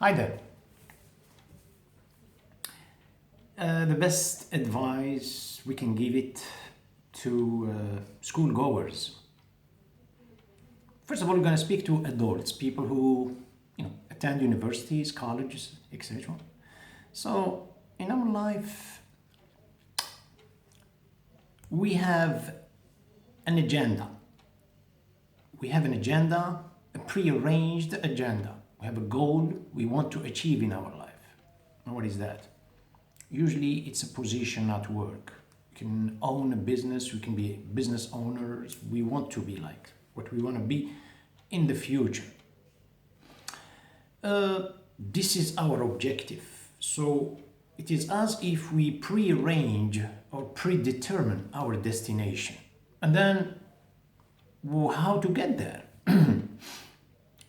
Hi there. The best advice we can give it to schoolgoers. First of all, we're going to speak to adults, people who attend universities, colleges, etc. So in our life, we have an agenda. We have an agenda, a prearranged agenda. We have a goal we want to achieve in our life. And what is that? Usually it's a position at work. You can own a business, you can be business owners. We want to be like what we want to be in the future. This is our objective. So it is as if we prearrange or predetermine our destination. And then how to get there?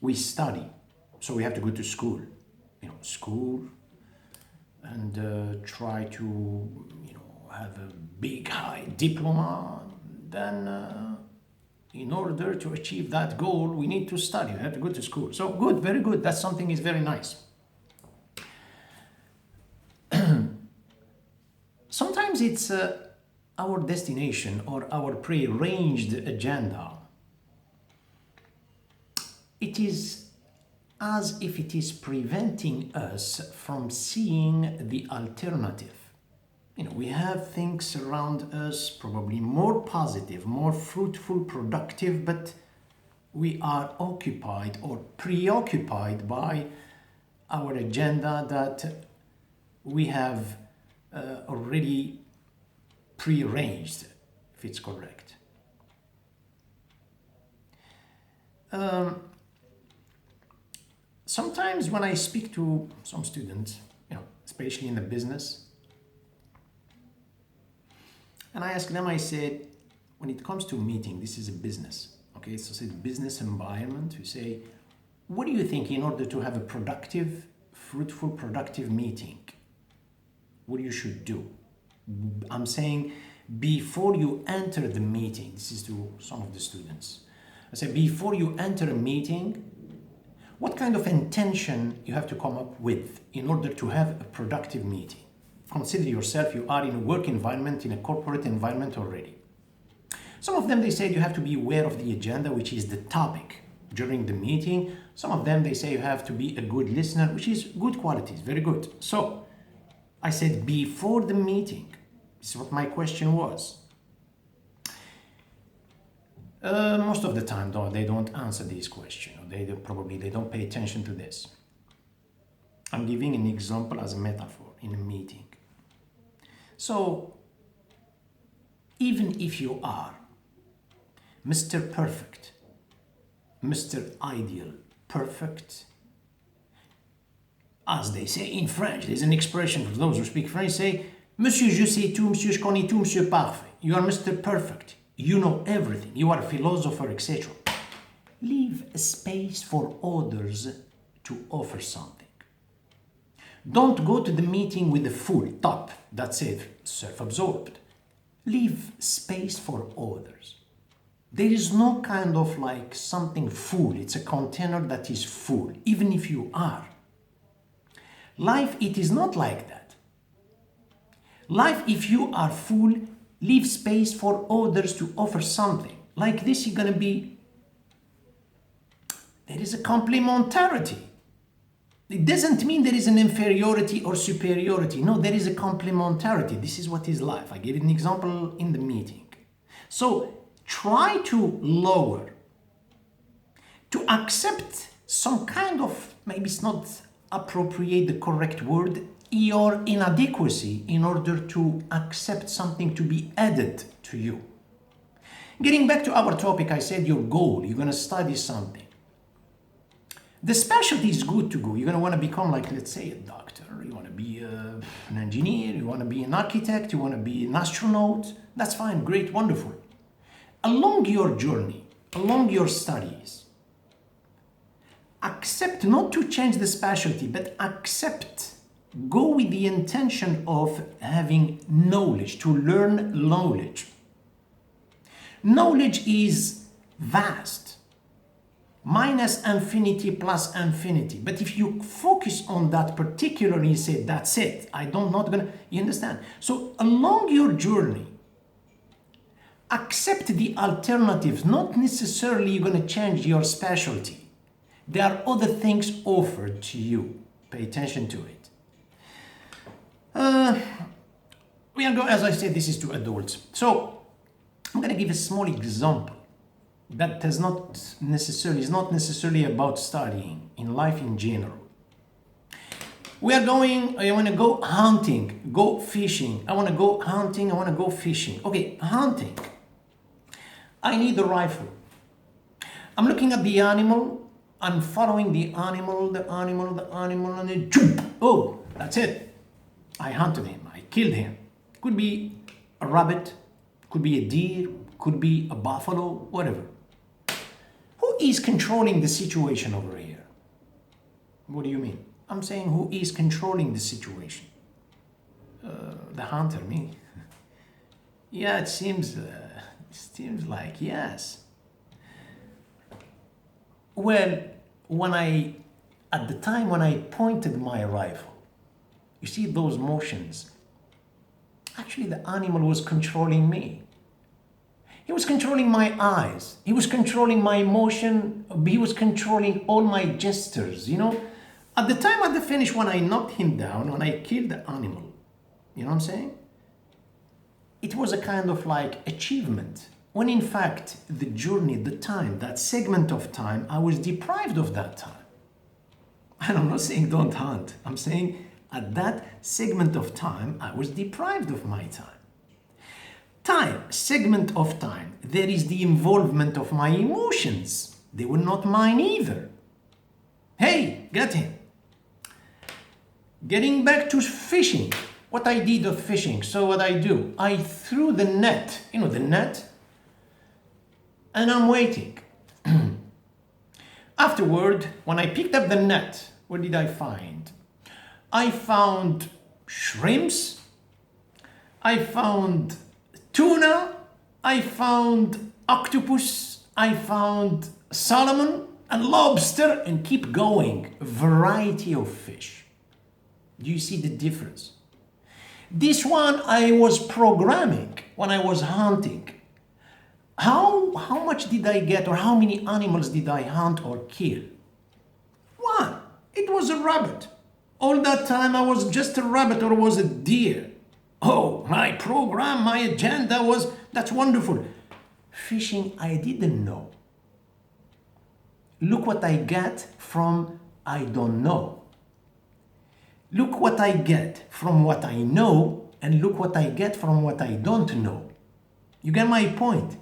We study. So we have to go to school, school, and try to, have a big, high diploma. Then, in order to achieve that goal, we need to study. We have to go to school. So good, very good. That's something is very nice. Sometimes it's our destination or our prearranged agenda. It is as if it is preventing us from seeing the alternative. We have things around us, probably more positive, more fruitful, productive, but we are occupied or preoccupied by our agenda that we have already prearranged, if it's correct. Sometimes when I speak to some students, especially in the business, and I ask them, I said, when it comes to meeting, this is a business, okay? So it's a business environment. We say, what do you think in order to have a productive, fruitful, productive meeting? What you should do? I'm saying before you enter the meeting, this is to some of the students. I say, before you enter a meeting, what kind of intention you have to come up with in order to have a productive meeting? Consider yourself, you are in a work environment, in a corporate environment already. Some of them, they say you have to be aware of the agenda, which is the topic during the meeting. Some of them, they say you have to be a good listener, which is good qualities, very good. So I said before the meeting, this is what my question was. Most of the time, though, they don't answer these questions. They don't pay attention to this. I'm giving an example as a metaphor in a meeting. So, even if you are Mr. Perfect, Mr. Ideal, perfect, as they say in French, there's an expression for those who speak French, say, Monsieur je sais tout, Monsieur je connais tout, Monsieur parfait. You are Mr. Perfect. You know everything. You are a philosopher, etc. Leave a space for others to offer something. Don't go to the meeting with the full top. That's it, self-absorbed. Leave space for others. There is no kind of like something full. It's a container that is full, even if you are. Life, it is not like that. Life, if you are full, leave space for others to offer something. Like this, you're going to be, there is a complementarity. It doesn't mean there is an inferiority or superiority. No, there is a complementarity. This is what is life. I gave an example in the meeting. So try to lower, to accept some kind of, maybe it's not appropriate the correct word, your inadequacy in order to accept something to be added to you. Getting back to our topic, I said your goal, you're going to study something. The specialty is good to go. You're going to want to become like, let's say, a doctor. You want to be an engineer. You want to be an architect. You want to be an astronaut. That's fine, great, wonderful. Along your journey, along your studies, accept not to change the specialty, but accept. Go with the intention of having knowledge, to learn knowledge. Knowledge is vast. minus infinity plus infinity. But if you focus on that particularly, you say, that's it, not gonna, you understand? So along your journey, accept the alternatives. Not necessarily you're gonna change your specialty. There are other things offered to you. Pay attention to it. We are going, as I said, this is to adults. So I'm gonna give a small example that is not necessarily about studying, in life in general. We are going, I want to go hunting, go fishing. I want to go hunting, I want to go fishing. Okay, hunting. I need a rifle. I'm looking at the animal, I'm following the animal, and then jump. Oh, that's it. I hunted him, I killed him. Could be a rabbit, could be a deer, could be a buffalo, whatever. Who is controlling the situation over here? What do you mean? I'm saying who is controlling the situation? The hunter, me? Yeah, it seems like yes. Well, at the time when I pointed my rifle, you see those motions? Actually, the animal was controlling me. He was controlling my eyes. He was controlling my emotion. He was controlling all my gestures, you know. At the time, at the finish, when I knocked him down, when I killed the animal, you know what I'm saying? It was a kind of like achievement. When in fact, the journey, the time, that segment of time, I was deprived of that time. And I'm not saying don't hunt. I'm saying at that segment of time, I was deprived of my time. Time, segment of time, there is the involvement of my emotions. They were not mine either. Hey, get him. Getting back to fishing, what I did of fishing. So what I do, I threw the net, you know, the net, and I'm waiting. Afterward, when I picked up the net, what did I find? I found shrimps, I found tuna, I found octopus, I found salmon and lobster, and keep going. A variety of fish. Do you see the difference? This one I was programming when I was hunting. How much did I get, or how many animals did I hunt or kill? One. It was a rabbit. All that time I was just a rabbit or was a deer. Oh, my program, my agenda was, that's wonderful. Fishing, I didn't know. Look what I get from I don't know. Look what I get from what I know, and look what I get from what I don't know. You get my point?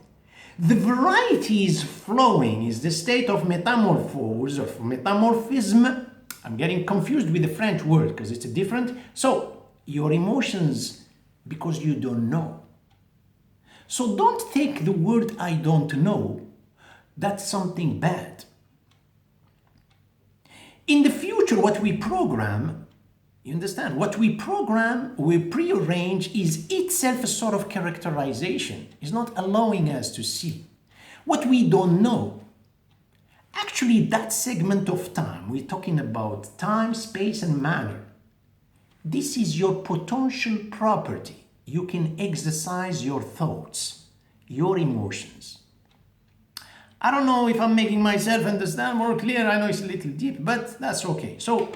The variety is flowing, is the state of metamorphose, of metamorphism. I'm getting confused with the French word because it's a different. So, your emotions, because you don't know. So don't take the word I don't know, that's something bad. In the future, what we program, you understand, what we program, we prearrange is itself a sort of characterization. It's not allowing us to see. What we don't know, actually that segment of time, we're talking about time, space and matter. This is your potential property. You can exercise your thoughts, your emotions. I don't know if I'm making myself understand more clear. I know it's a little deep, but that's okay. So,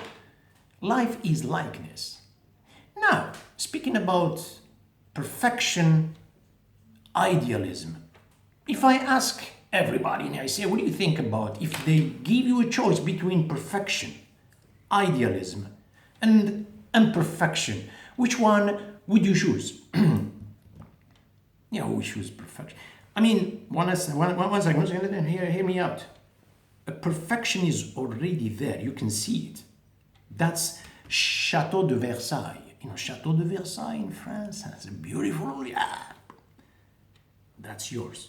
life is likeness. Now, speaking about perfection, idealism. If I ask everybody and I say, what do you think about if they give you a choice between perfection, idealism, and imperfection, which one would you choose? Yeah, we choose perfection. I mean, one second, hear me out. A perfection is already there. You can see it. That's Château de Versailles. You know, Château de Versailles in France. That's a beautiful, yeah. That's yours.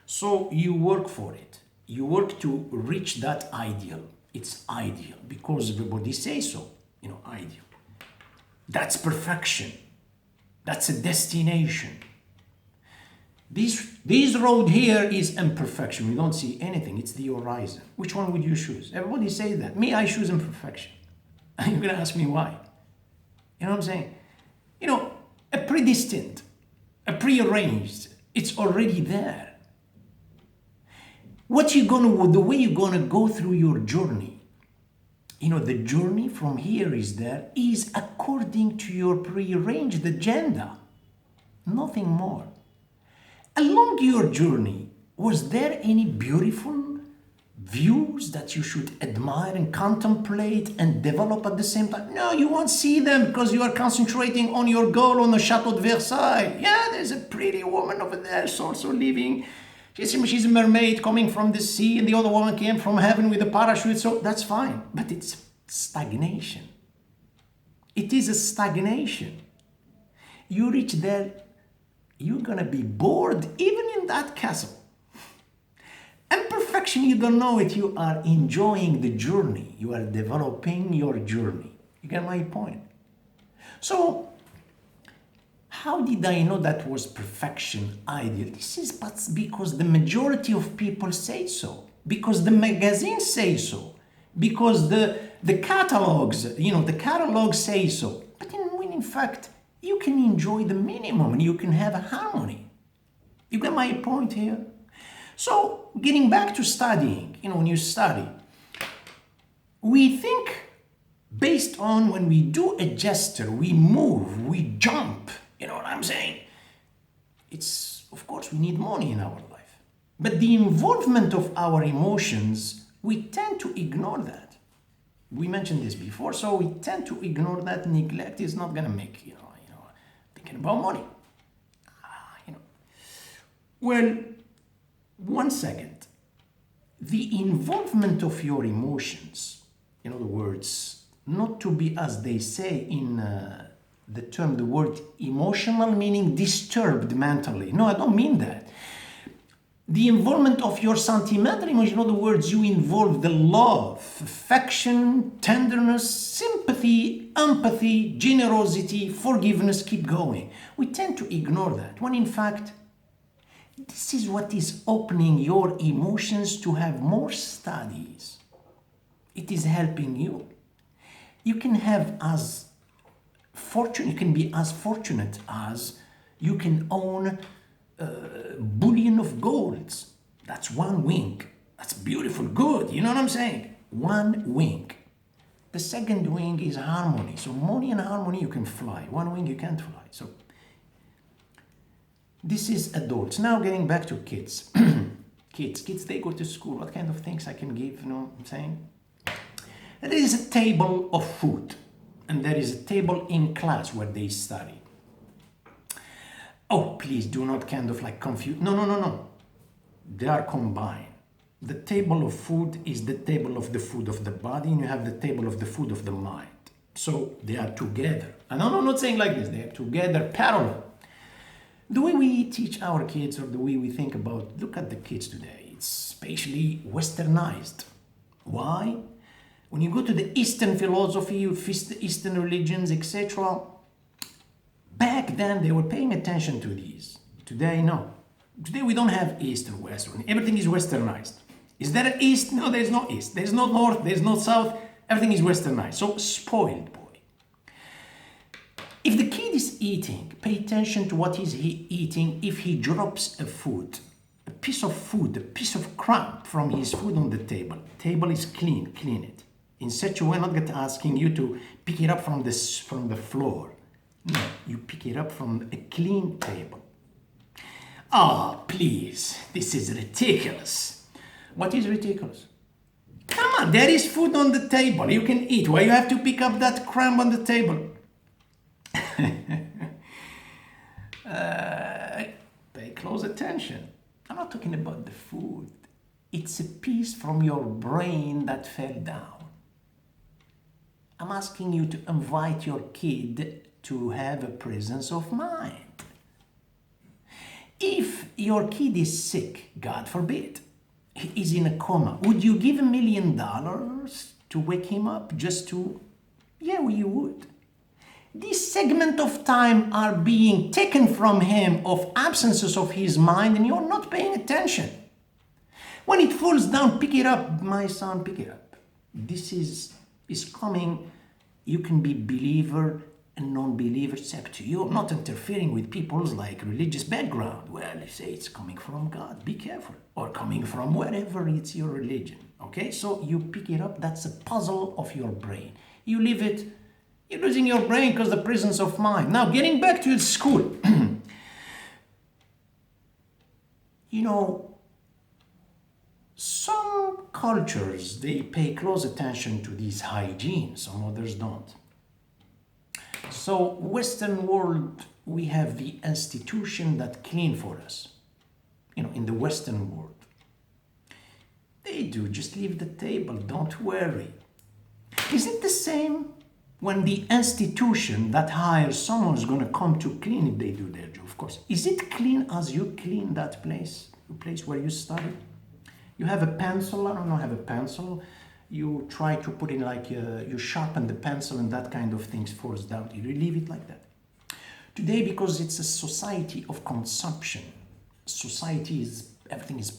So you work for it. You work to reach that ideal. It's ideal because everybody says so. You know, ideal. That's perfection. That's a destination. This road here is imperfection. We don't see anything. It's the horizon. Which one would you choose? Everybody says that. Me, I choose imperfection. And you're going to ask me why. You know what I'm saying? You know, a predestined, a prearranged, it's already there. The way you're going to go through your journey, you know, the journey from here is according to your prearranged agenda. Nothing more. Along your journey, was there any beautiful views that you should admire and contemplate and develop at the same time? No, you won't see them because you are concentrating on your goal on the Chateau de Versailles. Yeah, there's a pretty woman over there, also living. She's a mermaid coming from the sea, and the other woman came from heaven with a parachute, so that's fine. But it's stagnation. It is a stagnation. You reach there, you're gonna be bored even in that castle. Imperfection, you don't know it. You are enjoying the journey. You are developing your journey. You get my point? So, how did I know that was perfection ideal? This is because the majority of people say so. Because the magazines say so. Because the catalogs, the catalogs say so. But when in fact, you can enjoy the minimum and you can have a harmony. You get my point here? So, getting back to studying, when you study, we think based on when we do a gesture, we move, we jump, you know what I'm saying? Of course, we need money in our life. But the involvement of our emotions, we tend to ignore that. We mentioned this before, so we tend to ignore that. Neglect is not going to make, thinking about money. Well, 1 second. The involvement of your emotions, in other words, not to be, as they say in the word emotional, meaning disturbed mentally. No, I don't mean that. The involvement of your sentimental emotion, in other words, you involve the love, affection, tenderness, sympathy, empathy, generosity, forgiveness, keep going. We tend to ignore that, when in fact, this is what is opening your emotions to have more studies. It is helping you. You can be as fortunate as you can own a bullion of golds. That's one wing. That's beautiful, good. You know what I'm saying? One wing. The second wing is harmony. So money and harmony, you can fly. One wing, you can't fly. So this is adults. Now getting back to kids. Kids, they go to school. What kind of things I can give, you know what I'm saying? There is a table of food. And there is a table in class where they study. Oh, please do not confuse. No. They are combined. The table of food is the table of the food of the body, and you have the table of the food of the mind. So they are together. And I'm not saying like this. They are together, parallel. The way we teach our kids, or the way we think about, look at the kids today, it's spatially westernized. Why? When you go to the Eastern philosophy, Eastern religions, etc., back then they were paying attention to these. Today, no. Today we don't have East or West. Everything is westernized. Is there an East? No, there's no East. There's no North, there's no South. Everything is westernized. So, spoiled boy. If the kid is eating, pay attention to what is he eating. If he drops a piece of crumb from his food on the table. Table is clean it. In such a way, I'm not asking you to pick it up from the floor. No, you pick it up from a clean table. Please, this is ridiculous. What is ridiculous? Come on, there is food on the table. You can eat. Why you have to pick up that crumb on the table? Pay close attention. I'm not talking about the food. It's a piece from your brain that fell down. I'm asking you to invite your kid to have a presence of mind. If your kid is sick, God forbid, he is in a coma, would you give $1 million to wake him up just to? Yeah, you would. this segment of time are being taken from him of absences of his mind, and you're not paying attention. When it falls down, pick it up, my son, pick it up. This is coming. You can be believer and non-believer, it's up to you. I'm not interfering with people's like religious background. Well, you say it's coming from God, be careful. Or coming from wherever it's your religion. Okay, so you pick it up, that's a puzzle of your brain. You leave it, you're losing your brain because the presence of mind. Now, getting back to school. You know, some cultures, they pay close attention to these hygiene, some others don't. So, Western world, we have the institution that clean for us. You know, in the Western world. They do, just leave the table, don't worry. Is it the same when the institution that hires someone is going to come to clean if they do their job? Of course. Is it clean as you clean that place, the place where you study? You have a pencil, I don't know, have a pencil. You try to put in like, you sharpen the pencil and that kind of things falls down. You leave it like that. Today, because it's a society of consumption, society is, everything is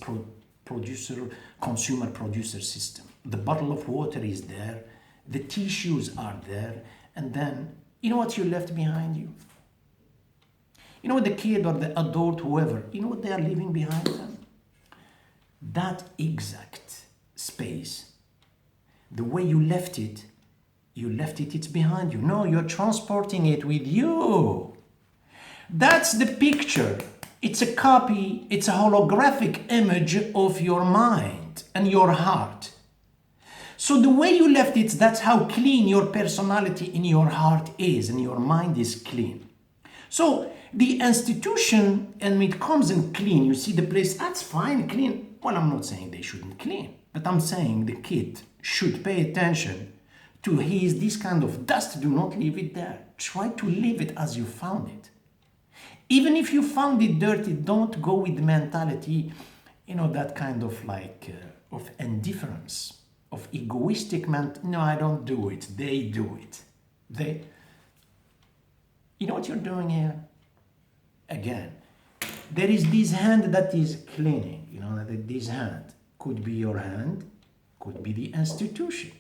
consumer-producer system. The bottle of water is there, the tissues are there, and then, you know what you left behind you? You know what the kid or the adult, whoever, you know what they are leaving behind them? That exact space. The way you left it, it's behind you. No, you're transporting it with you. That's the picture. It's a copy, it's a holographic image of your mind and your heart. So the way you left it, that's how clean your personality in your heart is, and your mind is clean. So the institution, and when it comes and clean, you see the place, that's fine, clean. Well, I'm not saying they shouldn't clean, but I'm saying the kid should pay attention to this kind of dust. Do not leave it there. Try to leave it as you found it. Even if you found it dirty, don't go with the mentality, you know, that kind of like, of indifference, of egoistic no, I don't do it, they do it. You know what you're doing here? Again, there is this hand that is cleaning, you know, that this hand could be your hand, could be the institution.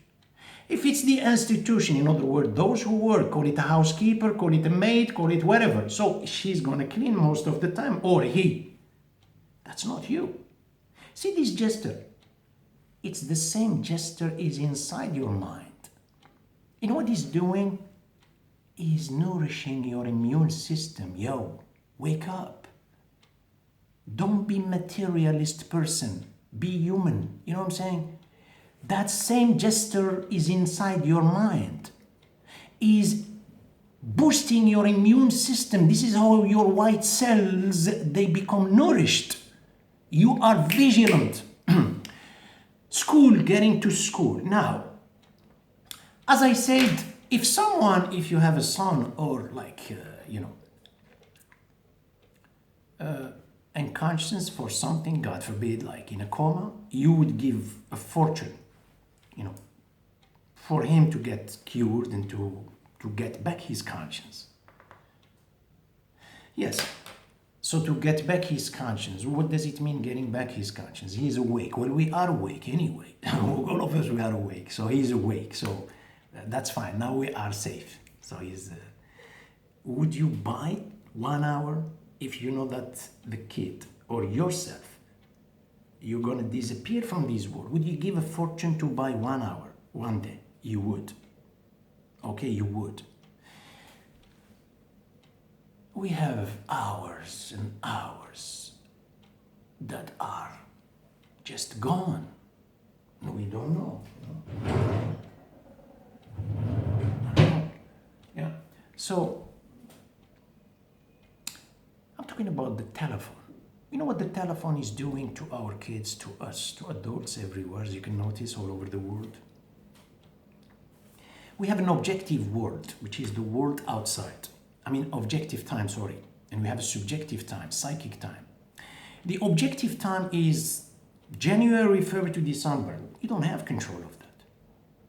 If it's the institution, in other words, those who work, call it a housekeeper, call it a maid, call it whatever. So she's going to clean most of the time, or he. That's not you. See this gesture? It's the same gesture is inside your mind. You know what he's doing? He's nourishing your immune system. Yo, wake up. Don't be materialist person. Be human. You know what I'm saying? That same gesture is inside your mind, is boosting your immune system. This is how your white cells, they become nourished. You are vigilant. School, getting to school. Now, as I said, if you have a son or like, unconscious for something, God forbid, like in a coma, you would give a fortune, for him to get cured and to get back his conscience. Yes. So to get back his conscience, what does it mean getting back his conscience? He's awake. Well, we are awake anyway. All of us, we are awake. So he's awake. So that's fine. Now we are safe. So would you buy 1 hour if you know that the kid or yourself, you're going to disappear from this world? Would you give a fortune to buy 1 hour, 1 day? You would. Okay, you would. We have hours and hours that are just gone. We don't know. Yeah. So, I'm talking about the telephone. You know what the telephone is doing to our kids, to us, to adults everywhere, as you can notice all over the world? We have an objective world, which is the world outside. Objective time, sorry. And we have a subjective time, psychic time. The objective time is January, February to December. You don't have control of that.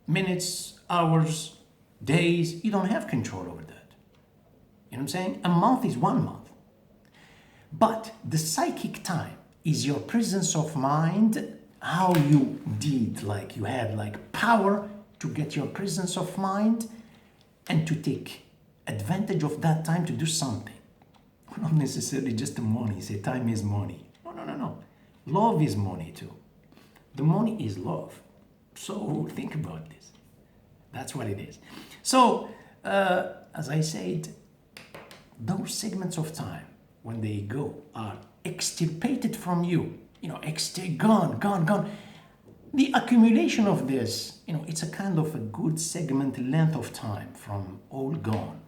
Minutes, hours, days, you don't have control over that. You know what I'm saying? A month is 1 month. But the psychic time is your presence of mind, how you did, like you had like power to get your presence of mind and to take advantage of that time to do something. Not necessarily just the money. Say time is money. No, no, no, no. Love is money too. The money is love. So think about this. That's what it is. So, as I said, those segments of time, when they go, are extirpated from you. Gone, gone, gone. The accumulation of this, it's a kind of a good segment length of time from all gone.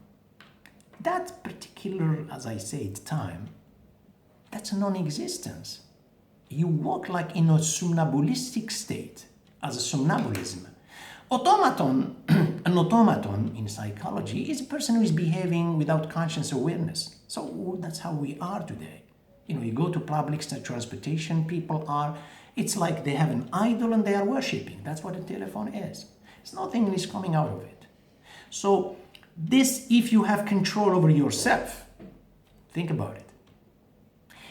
That particular, as I said, time, that's a non-existence. You walk like in a somnambulistic state, as a somnambulism. An automaton in psychology is a person who is behaving without conscious awareness. So that's how we are today. You go to public transportation, people are, it's like they have an idol and they are worshipping. That's what a telephone is. It's nothing is coming out of it. So this, if you have control over yourself, think about it.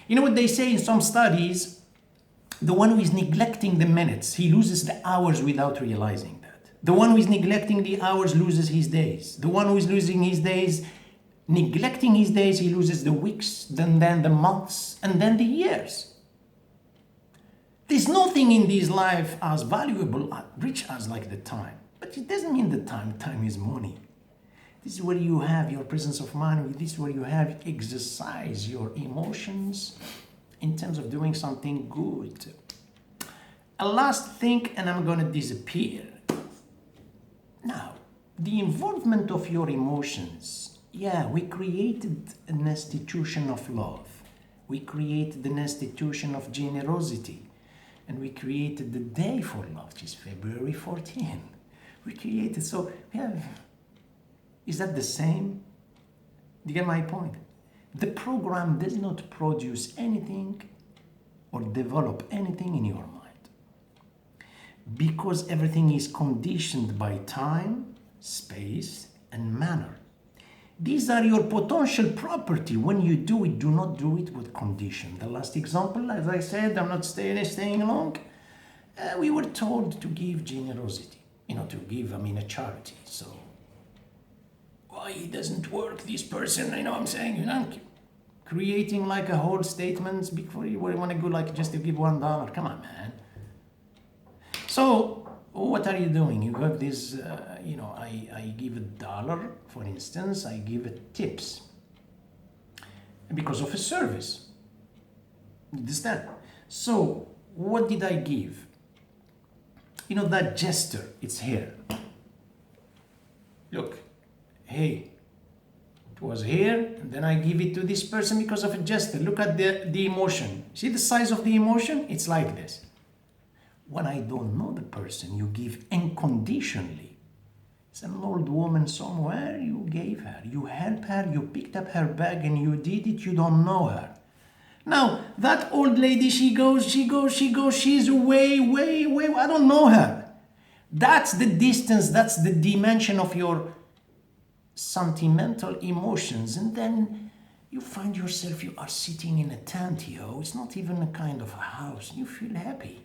You know what they say in some studies? The one who is neglecting the minutes, he loses the hours without realizing that. The one who is neglecting the hours loses his days. The one who is losing his days, neglecting his days, he loses the weeks, then the months, and then the years. There's nothing in this life as valuable, rich as like the time. But it doesn't mean the time is money. This is where you have your presence of mind. This is where you have exercise your emotions in terms of doing something good. A last thing, and I'm going to disappear. Now, the involvement of your emotions. Yeah, we created an institution of love. We created an institution of generosity. And we created the day for love, which is February 14. We created, so yeah. Is that the same? Do you get my point? The program does not produce anything or develop anything in your mind. Because everything is conditioned by time, space, and manner. These are your potential property. When you do it, do not do it with condition. The last example, as I said, I'm not staying long. We were told to give generosity, to give, a charity. So, why it doesn't work, this person, I'm saying, creating like a whole statement before you want to go like just to give $1. Come on, man. So, what are you doing? You have this, I give $1, for instance, I give tips because of a service. Understand? So, what did I give? That gesture, it's here. Look, hey, it was here, and then I give it to this person because of a gesture. Look at the emotion. See the size of the emotion? It's like this. When I don't know the person, you give unconditionally. It's an old woman somewhere, you gave her. You helped her, you picked up her bag and you did it, you don't know her. Now, that old lady, she goes, she's way, I don't know her. That's the distance, that's the dimension of your sentimental emotions. And then you find yourself, you are sitting in a tent, it's not even a kind of a house. You feel happy.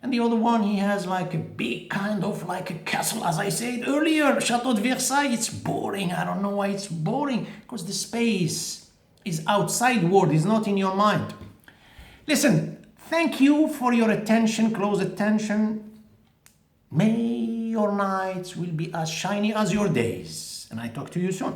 And the other one, he has like a big kind of like a castle, as I said earlier, Chateau de Versailles. It's boring. I don't know why it's boring. Because the space is outside world, it's not in your mind. Listen, thank you for your attention, close attention. May your nights will be as shiny as your days. And I talk to you soon.